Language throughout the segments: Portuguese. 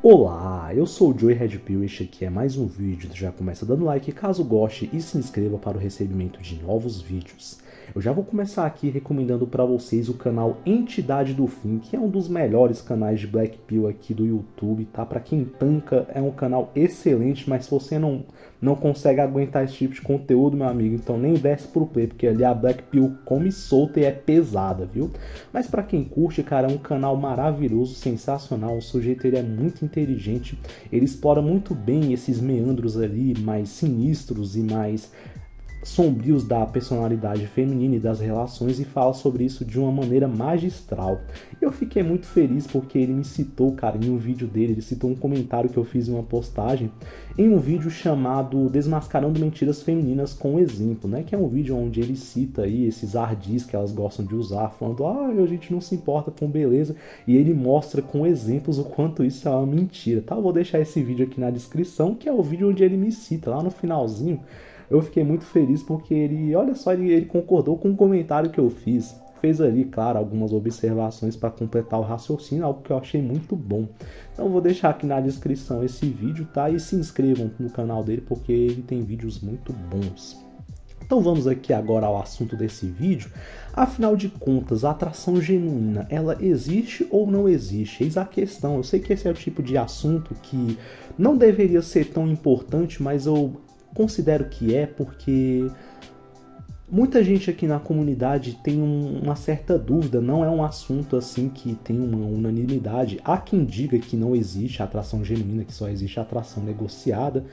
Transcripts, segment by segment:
Olá, eu sou o Joey Redpill e este aqui é mais um vídeo. Já começa dando like caso goste e se inscreva para o recebimento de novos vídeos. Eu já vou começar aqui recomendando para vocês o canal Entidade do Fim, que é um dos melhores canais de Black Pill aqui do YouTube, tá? Para quem tanca, é um canal excelente, mas se você não consegue aguentar esse tipo de conteúdo, meu amigo, então nem desce pro play, porque ali a Black Pill come solta e é pesada, viu? Mas para quem curte, cara, é um canal maravilhoso, sensacional, o sujeito ele é muito inteligente, ele explora muito bem esses meandros ali, mais sinistros e mais sombrios da personalidade feminina e das relações e fala sobre isso de uma maneira magistral. Eu fiquei muito feliz porque ele me citou, cara, em um vídeo dele, ele citou um comentário que eu fiz em uma postagem, em um vídeo chamado Desmascarando Mentiras Femininas com Exemplo, né? Que é um vídeo onde ele cita aí esses ardis que elas gostam de usar, falando, a gente não se importa com beleza, e ele mostra com exemplos o quanto isso é uma mentira, tá? Eu vou deixar esse vídeo aqui na descrição, que é o vídeo onde ele me cita, lá no finalzinho. Eu fiquei muito feliz porque ele, olha só, ele concordou com o comentário que eu fiz. Fez ali, claro, algumas observações para completar o raciocínio, algo que eu achei muito bom. Então eu vou deixar aqui na descrição esse vídeo, tá? E se inscrevam no canal dele porque ele tem vídeos muito bons. Então vamos aqui agora ao assunto desse vídeo. Afinal de contas, a atração genuína, ela existe ou não existe? Eis a questão. Eu sei que esse é o tipo de assunto que não deveria ser tão importante, mas eu considero que é porque muita gente aqui na comunidade tem uma certa dúvida, não é um assunto assim que tem uma unanimidade. Há quem diga que não existe atração genuína, que só existe atração negociada.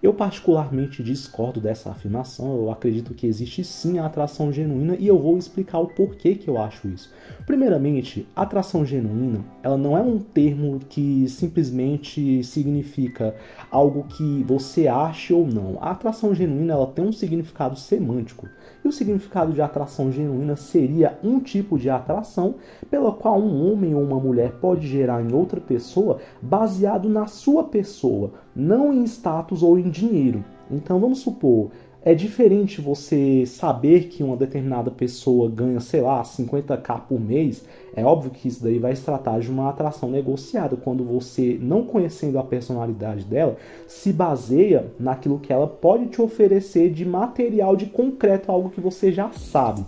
Eu particularmente discordo dessa afirmação, eu acredito que existe sim a atração genuína e eu vou explicar o porquê que eu acho isso. Primeiramente, atração genuína, ela não é um termo que simplesmente significa algo que você acha ou não. A atração genuína, ela tem um significado semântico. E o significado de atração genuína seria um tipo de atração pela qual um homem ou uma mulher pode gerar em outra pessoa baseado na sua pessoa, não em status ou em dinheiro. Então vamos supor, é diferente você saber que uma determinada pessoa ganha, sei lá, 50k por mês. É óbvio que isso daí vai se tratar de uma atração negociada, quando você, não conhecendo a personalidade dela, se baseia naquilo que ela pode te oferecer de material, de concreto, algo que você já sabe.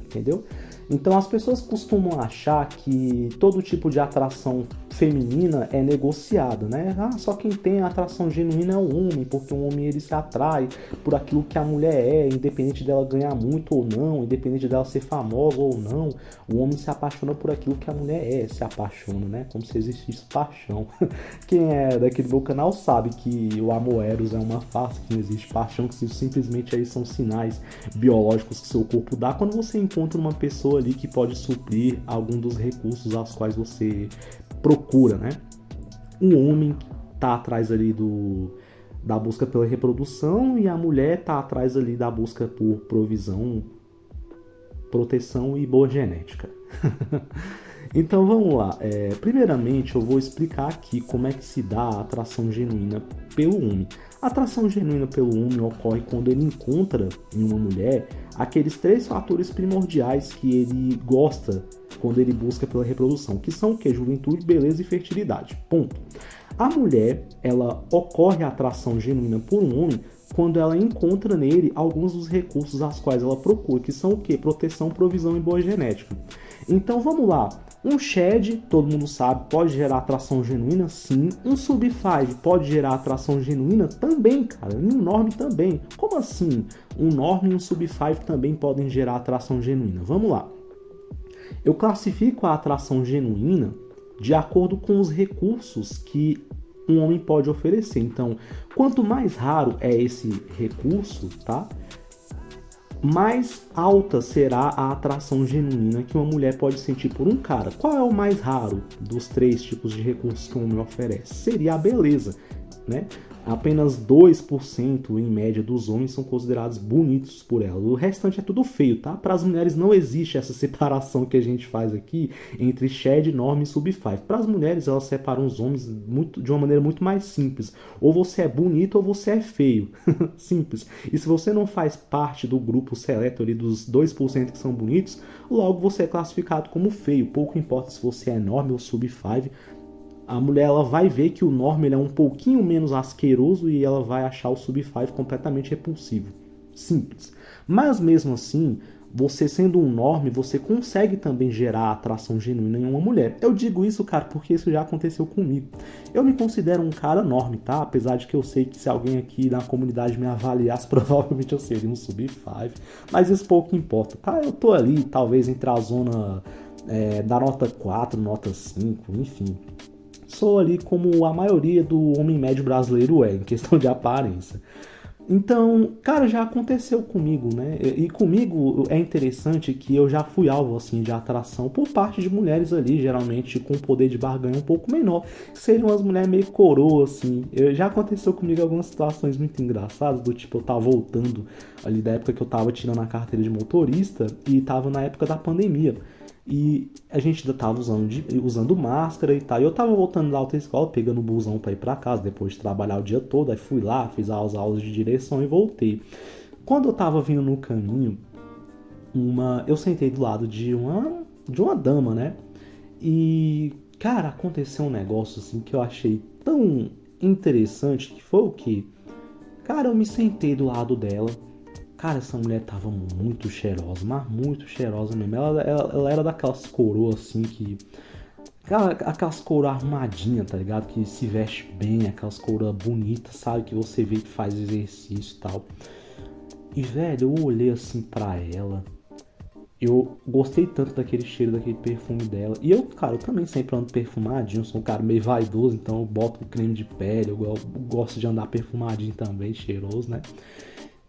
Entendeu? Então as pessoas costumam achar que todo tipo de atração feminina é negociada, né? Só quem tem atração genuína é o homem, porque o homem ele se atrai por aquilo que a mulher é, independente dela ganhar muito ou não, independente dela ser famosa ou não, o homem se apaixona por aquilo que a mulher é, se apaixona, né? Como se existisse paixão. Quem é daqui do meu canal sabe que o amor eros é uma farsa, que não existe paixão, que simplesmente aí são sinais biológicos que seu corpo dá quando você encontra uma pessoa ali que pode suprir algum dos recursos aos quais você procura, né? O homem tá atrás ali da busca pela reprodução e a mulher tá atrás ali da busca por provisão, proteção e boa genética. Então vamos lá. Primeiramente eu vou explicar aqui como é que se dá a atração genuína pelo homem. A atração genuína pelo homem ocorre quando ele encontra em uma mulher aqueles 3 fatores primordiais que ele gosta quando ele busca pela reprodução, que são o quê? Juventude, beleza e fertilidade. Ponto. A mulher, ela ocorre a atração genuína por um homem quando ela encontra nele alguns dos recursos aos quais ela procura, que são o quê? Proteção, provisão e boa genética. Então vamos lá. Um Shed, todo mundo sabe, pode gerar atração genuína? Sim. Um Sub-5 pode gerar atração genuína? Também, cara. E um Norm também. Como assim? Um Norm e um Sub-5 também podem gerar atração genuína. Vamos lá. Eu classifico a atração genuína de acordo com os recursos que um homem pode oferecer. Então, quanto mais raro é esse recurso, tá? Mais alta será a atração genuína que uma mulher pode sentir por um cara. Qual é o mais raro dos 3 tipos de recursos que um homem oferece? Seria a beleza, né? Apenas 2% em média dos homens são considerados bonitos por ela. O restante é tudo feio, tá? Para as mulheres não existe essa separação que a gente faz aqui entre Shed, Norm e Sub-5. Para as mulheres, elas separam os homens de uma maneira muito mais simples. Ou você é bonito ou você é feio. Simples. E se você não faz parte do grupo seleto ali dos 2% que são bonitos, logo você é classificado como feio. Pouco importa se você é Norm ou Sub-5. A mulher ela vai ver que o norm ele é um pouquinho menos asqueroso e ela vai achar o sub 5 completamente repulsivo. Simples. Mas mesmo assim, você sendo um norm, você consegue também gerar atração genuína em uma mulher. Eu digo isso, cara, porque isso já aconteceu comigo. Eu me considero um cara norm, tá? Apesar de que eu sei que se alguém aqui na comunidade me avaliasse, provavelmente eu seria um sub 5. Mas isso pouco importa, tá? Eu tô ali, talvez entre a zona da nota 4, nota 5, enfim. Sou ali como a maioria do homem médio brasileiro em questão de aparência. Então, cara, já aconteceu comigo, né? E comigo é interessante que eu já fui alvo, assim, de atração por parte de mulheres ali, geralmente com poder de barganha um pouco menor. Seriam umas mulheres meio coroa, assim. Já aconteceu comigo algumas situações muito engraçadas, do tipo, eu tava voltando ali da época que eu tava tirando a carteira de motorista e tava na época da pandemia. E a gente ainda tava usando máscara e tal. E eu tava voltando da autoescola, pegando o busão pra ir pra casa, depois de trabalhar o dia todo. Aí fui lá, fiz as aulas de direção e voltei. Quando eu tava vindo no caminho, eu sentei do lado de uma dama, né? E, cara, aconteceu um negócio assim que eu achei tão interessante, que foi o quê? Cara, eu me sentei do lado dela. Cara, essa mulher tava muito cheirosa, mas muito cheirosa mesmo. Ela era daquelas coroas assim que... Aquelas coroas arrumadinhas, tá ligado? Que se veste bem, aquelas coroas bonitas, sabe? Que você vê que faz exercício e tal. E, velho, eu olhei assim pra ela. Eu gostei tanto daquele cheiro, daquele perfume dela. E eu, cara, eu também sempre ando perfumadinho. Eu sou um cara meio vaidoso, então eu boto creme de pele. Eu gosto de andar perfumadinho também, cheiroso, né?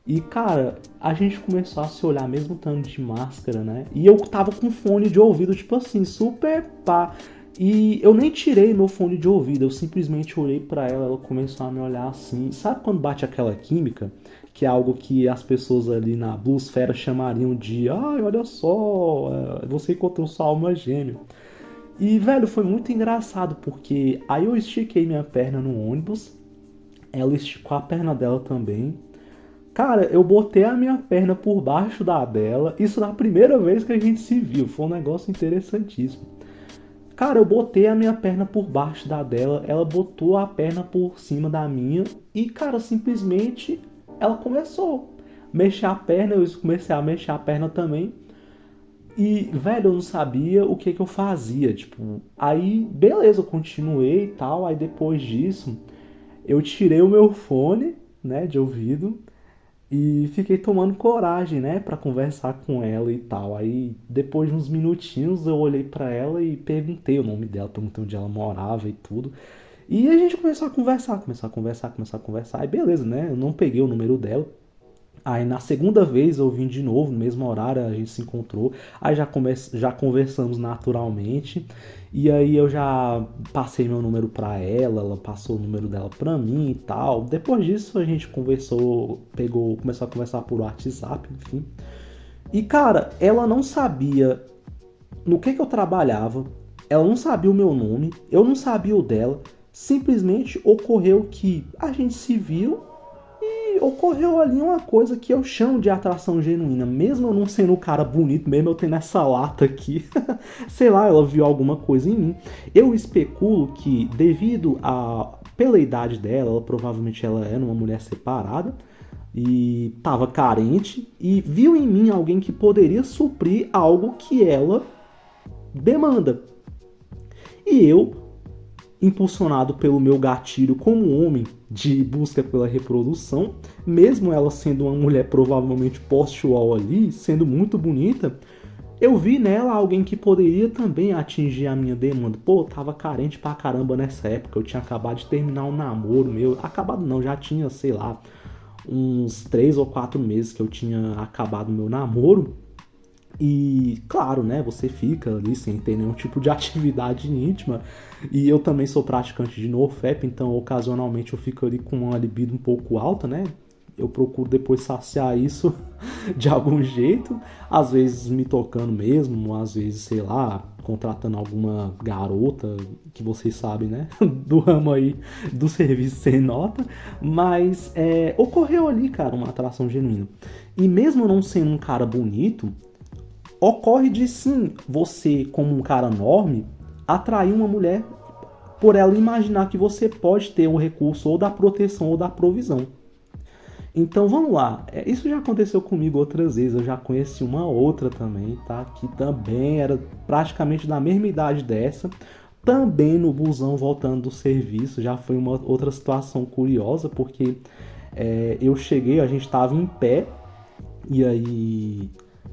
E, cara, a gente começou a se olhar mesmo tanto de máscara, né? E eu tava com fone de ouvido, tipo assim, super pá. E eu nem tirei meu fone de ouvido, eu simplesmente olhei pra ela, ela começou a me olhar assim. Sabe quando bate aquela química? Que é algo que as pessoas ali na bluesfera chamariam de ai, olha só, você encontrou sua alma gêmea. E, velho, foi muito engraçado, porque aí eu estiquei minha perna no ônibus, ela esticou a perna dela também. Cara, eu botei a minha perna por baixo da dela. Isso na primeira vez que a gente se viu. Foi um negócio interessantíssimo. Cara, eu botei a minha perna por baixo da dela. Ela botou a perna por cima da minha. E, cara, simplesmente ela começou a mexer a perna. Eu comecei a mexer a perna também. E, velho, eu não sabia o que eu fazia. Tipo, aí, beleza, eu continuei e tal. Aí depois disso, eu tirei o meu fone, né, de ouvido. E fiquei tomando coragem, né, pra conversar com ela e tal. Aí, depois de uns minutinhos, eu olhei pra ela e perguntei o nome dela, perguntei onde ela morava e tudo. E a gente começou a conversar. Aí, beleza, né, eu não peguei o número dela. Aí, na segunda vez, eu vim de novo, no mesmo horário, a gente se encontrou. Aí, já conversamos naturalmente. E aí, eu já passei meu número pra ela, ela passou o número dela pra mim e tal. Depois disso, a gente conversou, começou a conversar por WhatsApp, enfim. E, cara, ela não sabia no que eu trabalhava, ela não sabia o meu nome, eu não sabia o dela. Simplesmente ocorreu que a gente se viu. E ocorreu ali uma coisa que eu chamo de atração genuína. Mesmo eu não sendo um cara bonito, mesmo eu tendo essa lata aqui, sei lá, ela viu alguma coisa em mim. Eu especulo que pela idade dela, provavelmente ela era uma mulher separada e estava carente e viu em mim alguém que poderia suprir algo que ela demanda. E eu, impulsionado pelo meu gatilho como homem de busca pela reprodução, mesmo ela sendo uma mulher provavelmente post-wall ali, sendo muito bonita, eu vi nela alguém que poderia também atingir a minha demanda. Pô, eu tava carente pra caramba nessa época, eu tinha acabado de terminar um namoro meu, acabado não, já tinha, sei lá, uns 3 ou 4 meses que eu tinha acabado meu namoro. E, claro, né, você fica ali sem ter nenhum tipo de atividade íntima. E eu também sou praticante de NoFap, então ocasionalmente eu fico ali com uma libido um pouco alta, né? Eu procuro depois saciar isso de algum jeito. Às vezes me tocando mesmo, às vezes, sei lá, contratando alguma garota, que vocês sabem, né? Do ramo aí do serviço sem nota. Mas ocorreu ali, cara, uma atração genuína. E mesmo não sendo um cara bonito, ocorre de sim, você, como um cara enorme, atrair uma mulher por ela imaginar que você pode ter o recurso ou da proteção ou da provisão. Então vamos lá, isso já aconteceu comigo outras vezes, eu já conheci uma outra também, tá? Que também era praticamente da mesma idade dessa, também no busão voltando do serviço, já foi uma outra situação curiosa, porque eu cheguei, a gente tava em pé, e aí,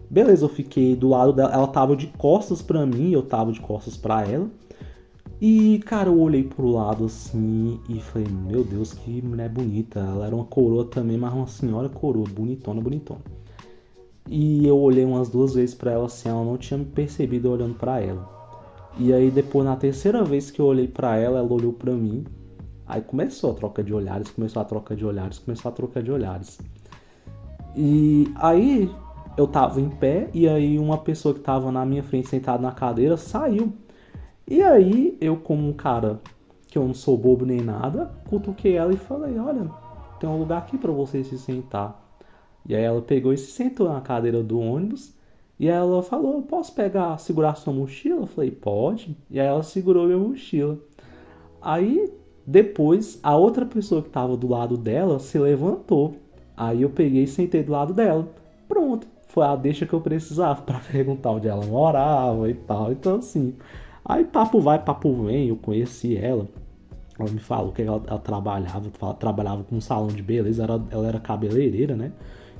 beleza, eu fiquei do lado dela, ela tava de costas pra mim, eu tava de costas pra ela, e, cara, eu olhei pro lado assim e falei, meu Deus, que mulher bonita. Ela era uma coroa também, mas uma senhora coroa, bonitona, bonitona. E eu olhei umas 2 vezes pra ela assim, ela não tinha me percebido olhando pra ela. E aí depois, na terceira vez que eu olhei pra ela, ela olhou pra mim. Aí começou a troca de olhares, começou a troca de olhares, começou a troca de olhares. E aí eu tava em pé e aí uma pessoa que tava na minha frente sentada na cadeira saiu. E aí, eu como um cara que eu não sou bobo nem nada, cutuquei ela e falei, olha, tem um lugar aqui pra você se sentar. E aí ela pegou e se sentou na cadeira do ônibus. E aí ela falou, posso pegar, segurar sua mochila? Eu falei, pode. E aí ela segurou minha mochila. Aí, depois, a outra pessoa que tava do lado dela se levantou. Aí eu peguei e sentei do lado dela. Pronto, foi a deixa que eu precisava pra perguntar onde ela morava e tal. Então, assim, aí papo vai, papo vem, eu conheci ela. Ela me falou que ela trabalhava com um salão de beleza, ela era cabeleireira, né?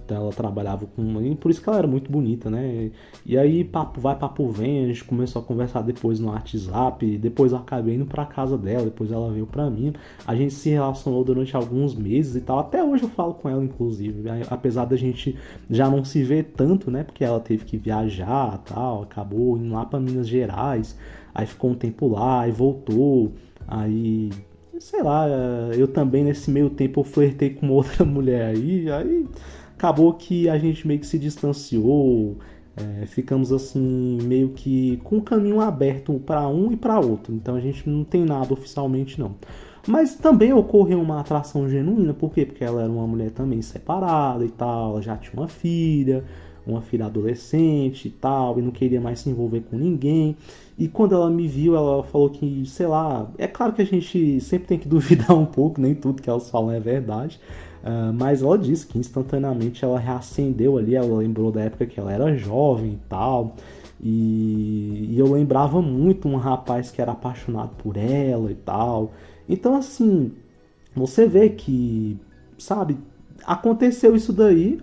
Então ela trabalhava com. E por isso que ela era muito bonita, né? E aí, papo vai, papo vem, a gente começou a conversar depois no WhatsApp. Depois eu acabei indo pra casa dela, depois ela veio pra mim. A gente se relacionou durante alguns meses e tal. Até hoje eu falo com ela, inclusive. Apesar da gente já não se ver tanto, né? Porque ela teve que viajar e tal. Acabou indo lá pra Minas Gerais. Aí ficou um tempo lá e voltou. Aí, sei lá, eu também nesse meio tempo eu flertei com outra mulher aí acabou que a gente meio que se distanciou, ficamos assim meio que com o caminho aberto para um e para outro, então a gente não tem nada oficialmente não. Mas também ocorreu uma atração genuína, por quê? Porque ela era uma mulher também separada e tal, ela já tinha uma filha adolescente e tal, e não queria mais se envolver com ninguém. E quando ela me viu, ela falou que, sei lá, é claro que a gente sempre tem que duvidar um pouco, nem tudo que elas falam é verdade. Mas ela disse que instantaneamente ela reacendeu ali, ela lembrou da época que ela era jovem e tal. E eu lembrava muito um rapaz que era apaixonado por ela e tal. Então, assim, você vê que, sabe, aconteceu isso daí.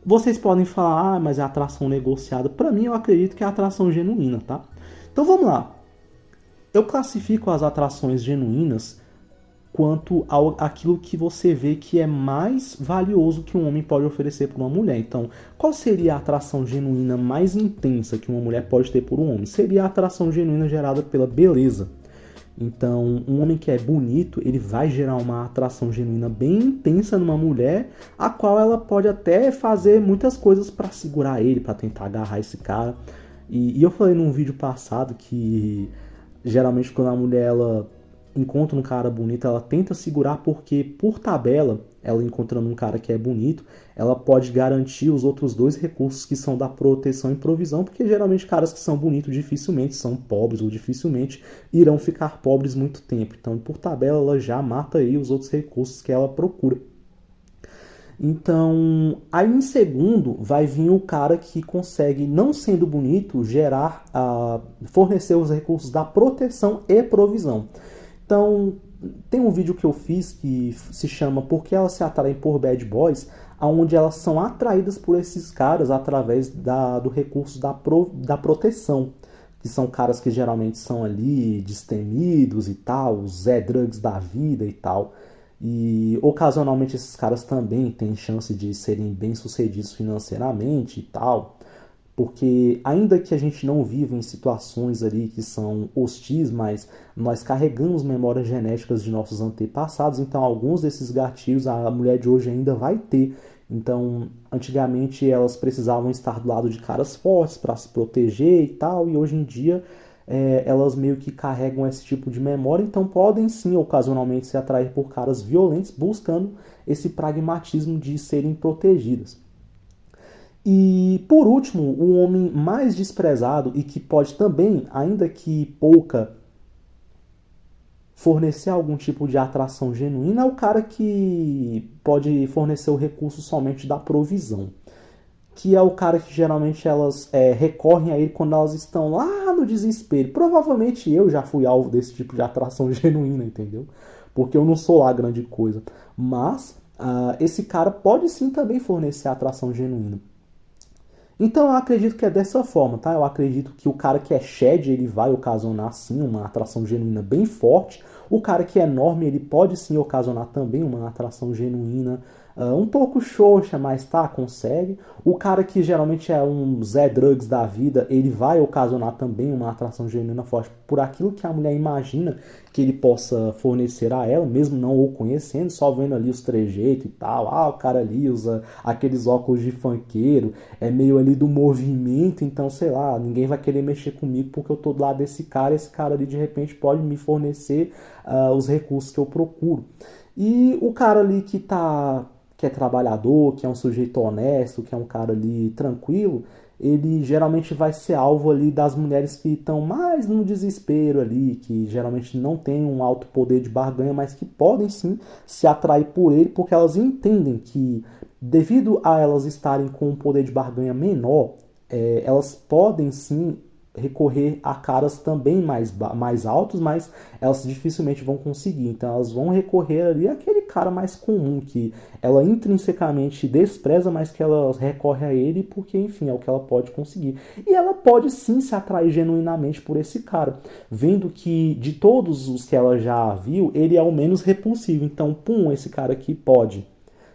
Vocês podem falar, mas é atração negociada. Pra mim, eu acredito que é atração genuína, tá? Então vamos lá. Eu classifico as atrações genuínas quanto aquilo que você vê que é mais valioso que um homem pode oferecer para uma mulher. Então, qual seria a atração genuína mais intensa que uma mulher pode ter por um homem? Seria a atração genuína gerada pela beleza. Então, um homem que é bonito, ele vai gerar uma atração genuína bem intensa numa mulher, a qual ela pode até fazer muitas coisas para segurar ele, para tentar agarrar esse cara. E eu falei num vídeo passado que geralmente quando a mulher ela encontra um cara bonito, ela tenta segurar porque, por tabela, ela encontrando um cara que é bonito, ela pode garantir os outros dois recursos que são da proteção e provisão, porque geralmente caras que são bonitos dificilmente são pobres ou dificilmente irão ficar pobres muito tempo. Então, por tabela, ela já mata aí os outros recursos que ela procura. Então, aí em segundo vai vir o cara que consegue, não sendo bonito, fornecer os recursos da proteção e provisão. Então, tem um vídeo que eu fiz que se chama Por que elas se atraem por bad boys, onde elas são atraídas por esses caras através do recurso da proteção, que são caras que geralmente são ali destemidos e tal, os Zé Drugs da vida e tal. E ocasionalmente esses caras também têm chance de serem bem-sucedidos financeiramente e tal. Porque ainda que a gente não viva em situações ali que são hostis, mas nós carregamos memórias genéticas de nossos antepassados, então alguns desses gatilhos a mulher de hoje ainda vai ter. Então, antigamente elas precisavam estar do lado de caras fortes para se proteger e tal, e hoje em dia elas meio que carregam esse tipo de memória, então podem sim ocasionalmente se atrair por caras violentos, buscando esse pragmatismo de serem protegidas. E, por último, o homem mais desprezado e que pode também, ainda que pouca fornecer algum tipo de atração genuína é o cara que pode fornecer o recurso somente da provisão, que é o cara que geralmente elas recorrem a ele quando elas estão lá no desespero. Provavelmente eu já fui alvo desse tipo de atração genuína, entendeu? Porque eu não sou lá grande coisa. Mas esse cara pode sim também fornecer atração genuína. Então eu acredito que é dessa forma, tá? Eu acredito que o cara que é shed, ele vai ocasionar sim uma atração genuína bem forte. O cara que é norme, ele pode sim ocasionar também uma atração genuína um pouco xoxa, mas tá, consegue. O cara que geralmente é um Zé Drugs da vida, ele vai ocasionar também uma atração genuína forte por aquilo que a mulher imagina que ele possa fornecer a ela, mesmo não o conhecendo, só vendo ali os trejeitos e tal. O cara ali usa aqueles óculos de funkeiro, é meio ali do movimento, então sei lá, ninguém vai querer mexer comigo porque eu tô do lado desse cara, esse cara ali de repente pode me fornecer os recursos que eu procuro. E o cara ali que é trabalhador, que é um sujeito honesto, que é um cara ali tranquilo, ele geralmente vai ser alvo ali das mulheres que estão mais no desespero ali, que geralmente não têm um alto poder de barganha, mas que podem sim se atrair por ele, porque elas entendem que, devido a elas estarem com um poder de barganha menor, elas podem sim recorrer a caras também mais altos, mas elas dificilmente vão conseguir. Então elas vão recorrer ali àquele cara mais comum, que ela intrinsecamente despreza, mas que ela recorre a ele porque, enfim, é o que ela pode conseguir. E ela pode sim se atrair genuinamente por esse cara, vendo que de todos os que ela já viu, ele é o menos repulsivo. Então, esse cara aqui pode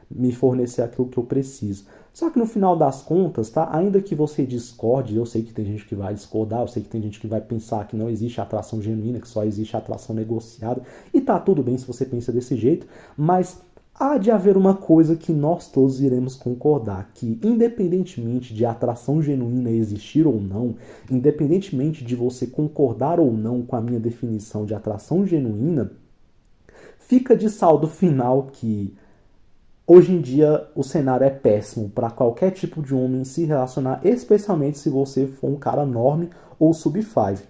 me fornecer aquilo que eu preciso. Só que no final das contas, tá? Ainda que você discorde, eu sei que tem gente que vai discordar, eu sei que tem gente que vai pensar que não existe atração genuína, que só existe atração negociada, e tá tudo bem se você pensa desse jeito, mas há de haver uma coisa que nós todos iremos concordar, que independentemente de atração genuína existir ou não, independentemente de você concordar ou não com a minha definição de atração genuína, fica de saldo final que hoje em dia o cenário é péssimo para qualquer tipo de homem se relacionar, especialmente se você for um cara norme ou sub-5.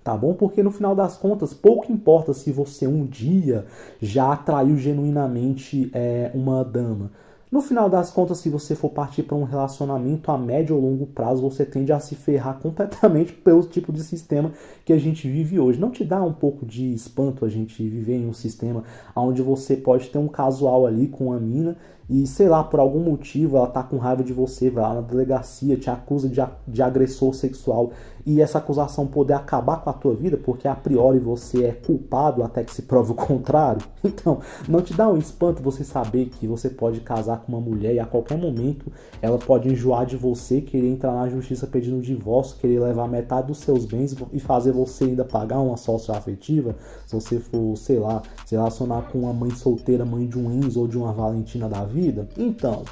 Tá bom? Porque no final das contas, pouco importa se você um dia já atraiu genuinamente uma dama. No final das contas, se você for partir para um relacionamento a médio ou longo prazo, você tende a se ferrar completamente pelo tipo de sistema que a gente vive hoje. Não te dá um pouco de espanto a gente viver em um sistema onde você pode ter um casual ali com a mina e, sei lá, por algum motivo ela tá com raiva de você, vai lá na delegacia, te acusa de agressor sexual e essa acusação poder acabar com a tua vida porque a priori você é culpado até que se prove o contrário. Então, não te dá um espanto você saber que você pode casar com uma mulher e a qualquer momento ela pode enjoar de você, querer entrar na justiça pedindo um divórcio, querer levar metade dos seus bens e fazer você ainda pagar uma sócia afetiva, se você for, sei lá, se relacionar com uma mãe solteira, mãe de um Enzo ou de uma Valentina da vida? Então,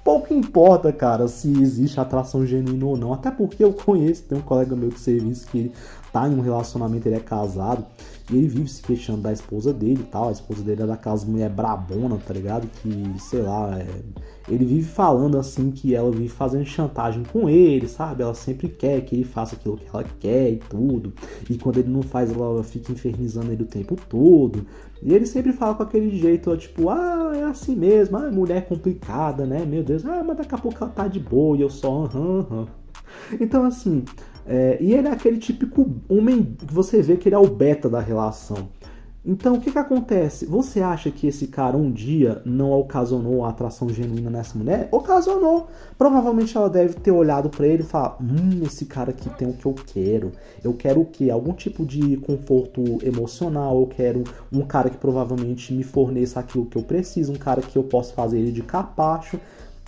pouco importa, cara, se existe atração genuína ou não, até porque eu conheço, tem um colega meu de serviço que ele tá em um relacionamento, ele é casado, e ele vive se queixando da esposa dele e tal. A esposa dele é daquelas mulher brabona, tá ligado? Que, sei lá, ele vive falando assim que ela vive fazendo chantagem com ele, sabe? Ela sempre quer que ele faça aquilo que ela quer e tudo. E quando ele não faz, ela fica infernizando ele o tempo todo. E ele sempre fala com aquele jeito, tipo, é assim mesmo, mulher é complicada, né? Meu Deus, mas daqui a pouco ela tá de boa e eu só, Então, assim, e ele é aquele típico homem que você vê que ele é o beta da relação. Então, o que acontece? Você acha que esse cara um dia não ocasionou a atração genuína nessa mulher? Ocasionou. Provavelmente ela deve ter olhado pra ele e falar, esse cara aqui tem o que eu quero. Eu quero o quê? Algum tipo de conforto emocional. Eu quero um cara que provavelmente me forneça aquilo que eu preciso. Um cara que eu possa fazer ele de capacho.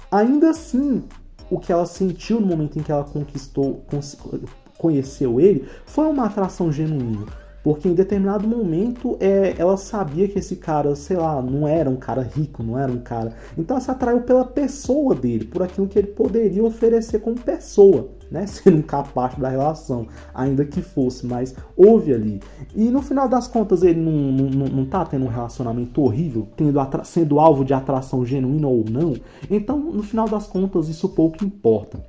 Ainda assim, o que ela sentiu no momento em que ela conheceu ele foi uma atração genuína. Porque em determinado momento ela sabia que esse cara, sei lá, não era um cara rico, não era um cara... Então ela se atraiu pela pessoa dele, por aquilo que ele poderia oferecer como pessoa, né? Sendo um capacho da relação, ainda que fosse, mas houve ali. E no final das contas ele não tá tendo um relacionamento horrível, sendo alvo de atração genuína ou não. Então, no final das contas, isso pouco importa.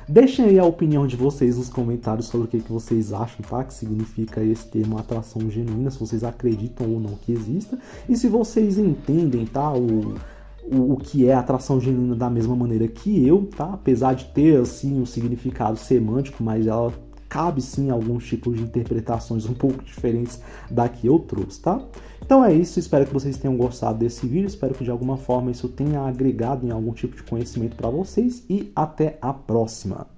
Deixem aí a opinião de vocês nos comentários sobre o que vocês acham, tá? Que significa esse termo atração genuína, se vocês acreditam ou não que exista. E se vocês entendem, tá? O que é atração genuína da mesma maneira que eu, tá? Apesar de ter, assim, um significado semântico, mas ela cabe, sim, alguns tipos de interpretações um pouco diferentes da que eu trouxe, tá? Então é isso, espero que vocês tenham gostado desse vídeo, espero que de alguma forma isso tenha agregado em algum tipo de conhecimento para vocês e até a próxima!